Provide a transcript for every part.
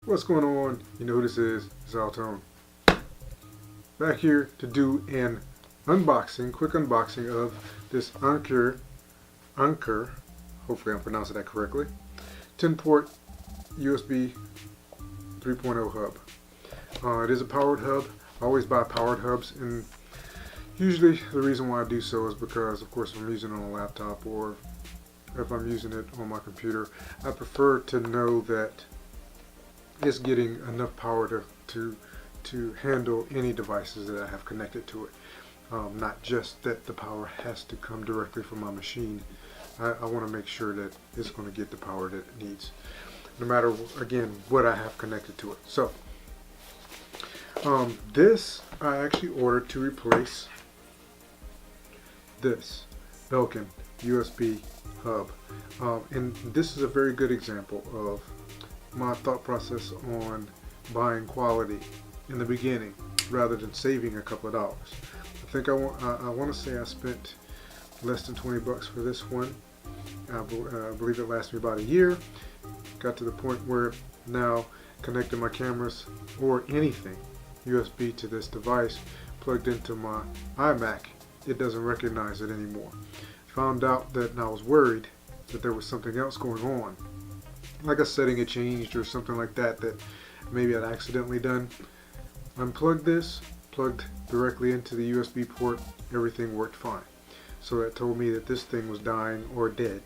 What's going on? You know who this is. It's AlTone. Back here to do an unboxing, quick unboxing of this Anker, hopefully I'm pronouncing that correctly, 10-port USB 3.0 hub. It is a powered hub. I always buy powered hubs, and usually the reason why I do so is because, of course, if I'm using it on a laptop or if I'm using it on my computer, I prefer to know that it's getting enough power to handle any devices that I have connected to it. Not just that the power has to come directly from my machine. I want to make sure that it's going to get the power that it needs, no matter, again, what I have connected to it. So this I actually ordered to replace this Belkin USB hub, and this is a very good example of my thought process on buying quality in the beginning rather than saving a couple of dollars. I think I want to say I spent less than 20 bucks for this one. I believe it lasted me about a year. Got to the point where now connecting my cameras or anything USB to this device plugged into my iMac, it doesn't recognize it anymore. Found out that I was worried that there was something else going on, like a setting had changed or something like that maybe I'd accidentally done. Unplugged this, plugged directly into the USB port, everything worked fine. So that told me that this thing was dying or dead,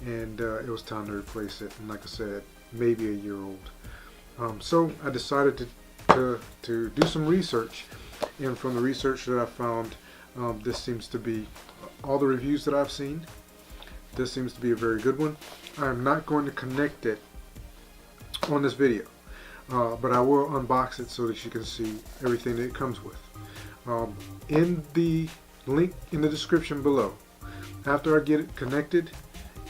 and it was time to replace it. And like I said, maybe a year old. So I decided to do some research, and from the research that I found, this seems to be, all the reviews that I've seen, this seems to be a very good one. I'm not going to connect it on this video, but I will unbox it so that you can see everything that it comes with. In the link in the description below, after I get it connected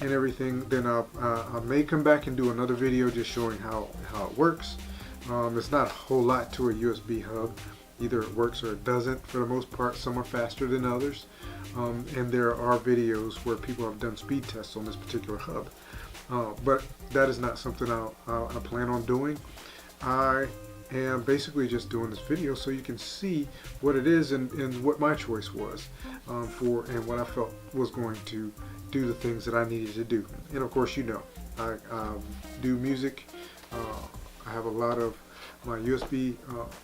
and everything, then I may come back and do another video just showing how it works. It's not a whole lot to a USB hub. Either it works or it doesn't. For the most part, some are faster than others, and there are videos where people have done speed tests on this particular hub. But that is not something I plan on doing. I am basically just doing this video so you can see what it is and what my choice was and what I felt was going to do the things that I needed to do. And of course, you know, I do music. I have a lot of my USB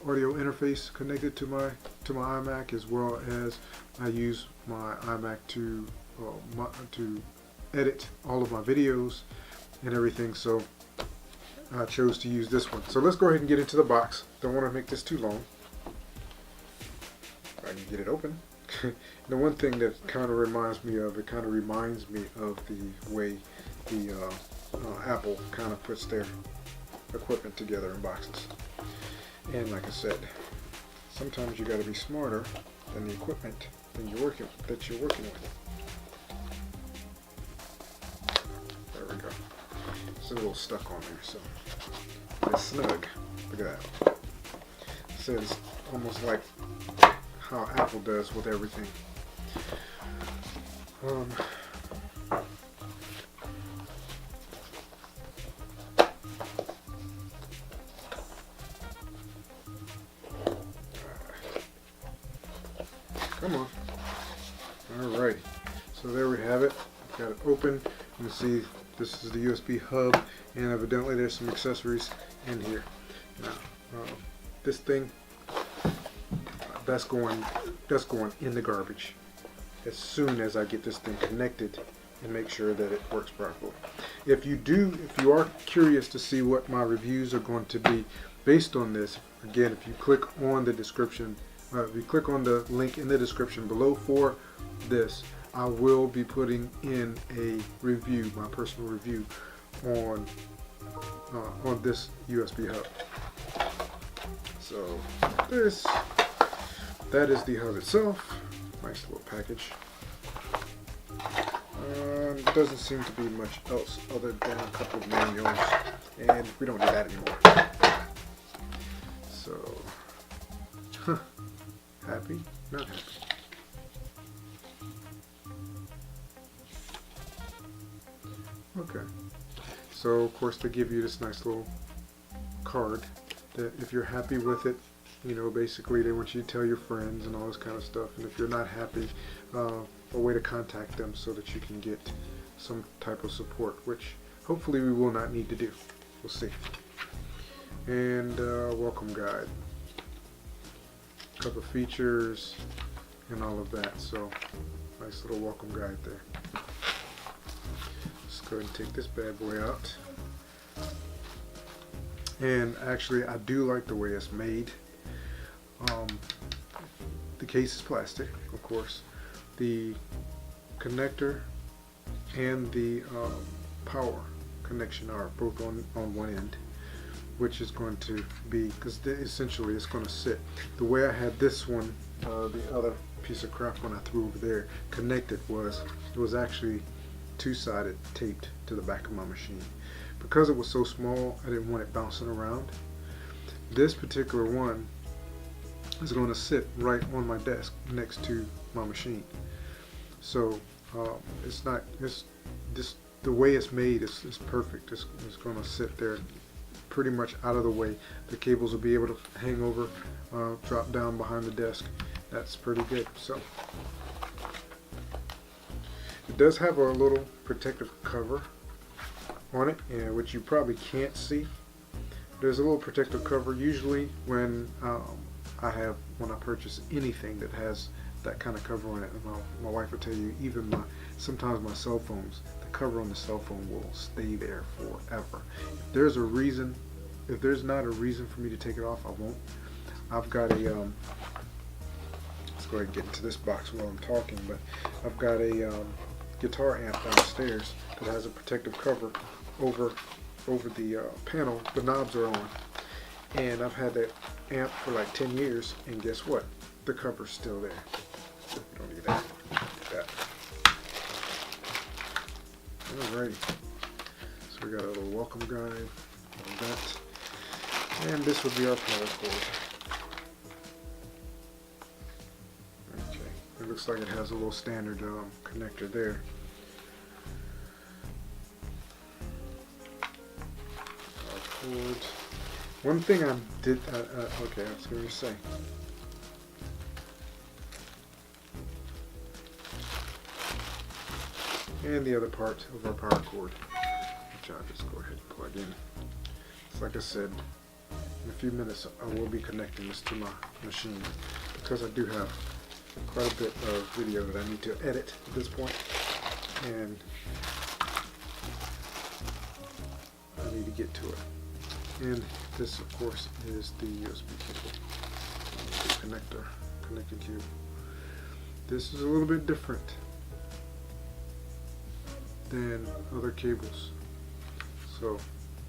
audio interface connected to my iMac, as well as I use my iMac to edit all of my videos and everything. So I chose to use this one. So let's go ahead and get into the box. Don't want to make this too long. I can get it open. The one thing that kind of reminds me of the way the Apple kind of puts their equipment together in boxes. And like I said, sometimes you got to be smarter than the equipment that you're working with. There we go. It's a little stuck on there, so it's snug. Look at that. So it's almost like how Apple does with everything. Come on. Alrighty. So there we have it. Got it open. You can see this is the USB hub, and evidently there's some accessories in here. Now, this thing, that's going in the garbage as soon as I get this thing connected and make sure that it works properly. If you are curious to see what my reviews are going to be based on this, again, if you click on the description, if you click on the link in the description below for this, I will be putting in a review, my personal review on this USB hub. So that is the hub itself. Nice little package. Doesn't seem to be much else other than a couple of manuals, and we don't need that anymore. So, happy? Not happy. Okay. So of course they give you this nice little card that if you're happy with it, you know, basically they want you to tell your friends and all this kind of stuff. And if you're not happy, a way to contact them so that you can get some type of support, which hopefully we will not need to do. We'll see. And welcome guide, a couple of features and all of that. So nice little welcome guide there. Let's go ahead and take this bad boy out. And actually I do like the way it's made. The case is plastic, of course. The connector and the power connection are both on one end, which is going to be, because essentially it's going to sit. The way I had this one, the other piece of crap when I threw over there, connected it was actually two-sided taped to the back of my machine. Because it was so small, I didn't want it bouncing around. This particular one is going to sit right on my desk next to my machine. So the way it's made is perfect. It's going to sit there pretty much out of the way. The cables will be able to hang over, drop down behind the desk. That's pretty good. So it does have a little protective cover on it, and which you probably can't see. There's a little protective cover usually when I purchase anything that has that kind of cover on it. And my wife will tell you, even sometimes my cell phones, the cover on the cell phone will stay there forever. If there's not a reason for me to take it off, I won't. I've got a let's go ahead and get into this box while I'm talking, but I've got a guitar amp downstairs that has a protective cover over the panel. The knobs are on, and I've had that amp for like 10 years, and guess what? The cover's still there. Don't need that. Alrighty. So we got a little welcome guide on that, and this would be our power cord. Okay, it looks like it has a little standard connector there. Cord. One thing I did, okay, I was going to say. And the other part of our power cord, which I'll just go ahead and plug in. So like I said, in a few minutes I will be connecting this to my machine, because I do have quite a bit of video that I need to edit at this point, and I need to get to it. And this, of course, is the USB cable, the connector, connecting cable. This is a little bit different than other cables. So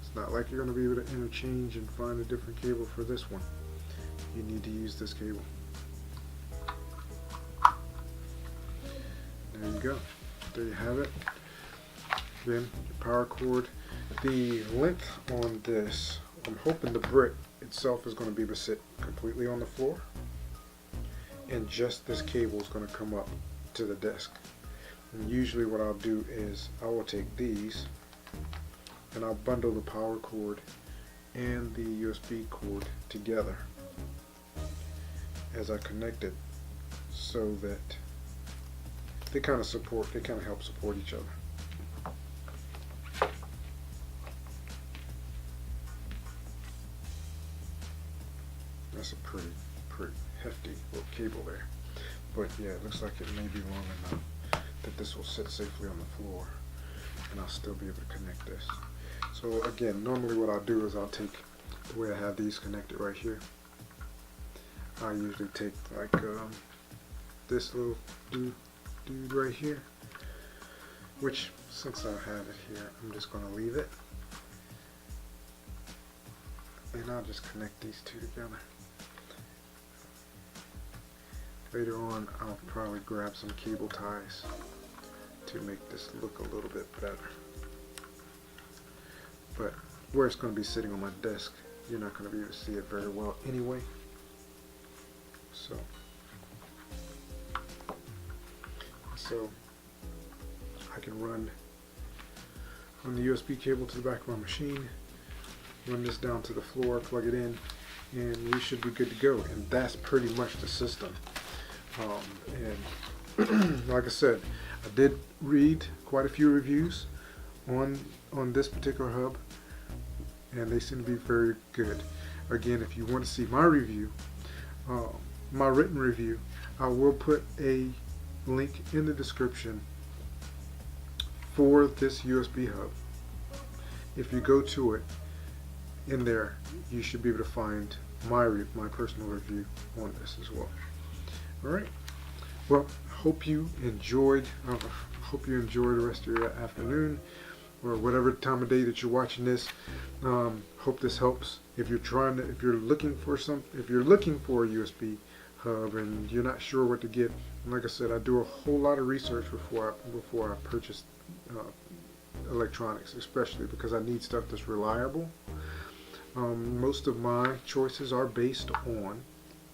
it's not like you're going to be able to interchange and find a different cable for this one. You need to use this cable. There you go. There you have it. Then your power cord. The length on this, I'm hoping the brick itself is going to be able to sit completely on the floor, and just this cable is going to come up to the desk. And usually what I'll do is I will take these and I'll bundle the power cord and the USB cord together as I connect it, so that they kind of help support each other. That's a pretty hefty little cable there. But yeah, it looks like it may be long enough that this will sit safely on the floor, and I'll still be able to connect this. So again, normally what I'll do is I'll take, the way I have these connected right here, I usually take like this little dude right here, which, since I have it here, I'm just going to leave it, and I'll just connect these two together. Later on, I'll probably grab some cable ties to make this look a little bit better. But where it's going to be sitting on my desk, you're not going to be able to see it very well anyway. So I can run the USB cable to the back of my machine, run this down to the floor, plug it in, and we should be good to go. And that's pretty much the system. And like I said, I did read quite a few reviews on this particular hub, and they seem to be very good. Again, if you want to see my review, my written review, I will put a link in the description for this USB hub. If you go to it, in there you should be able to find my personal review on this as well. Alright, well, hope you enjoyed the rest of your afternoon or whatever time of day that you're watching this. Hope this helps. If you're looking for a USB hub and you're not sure what to get, like I said, I do a whole lot of research before I purchase electronics, especially because I need stuff that's reliable. Most of my choices are based on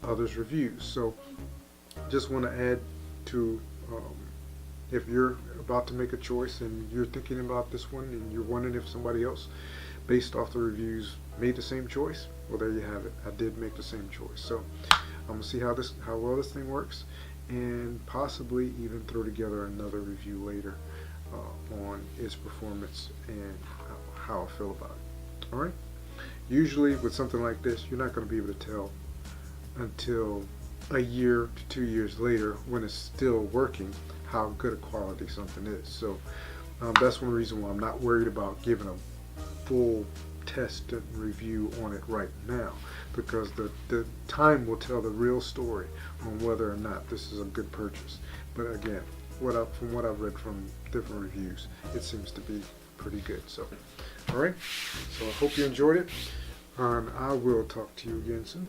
others' reviews, so just want to add to, if you're about to make a choice and you're thinking about this one and you're wondering if somebody else based off the reviews made the same choice, well, there you have it. I did make the same choice. So I'm gonna see how well this thing works, and possibly even throw together another review later on its performance and how I feel about it. All right. Usually with something like this, you're not going to be able to tell until a year to 2 years later, when it's still working, how good a quality something is. So that's one reason why I'm not worried about giving a full test and review on it right now, because the time will tell the real story on whether or not this is a good purchase. But again, from what I've read from different reviews, it seems to be pretty good. So alright, so I hope you enjoyed it, and I will talk to you again soon.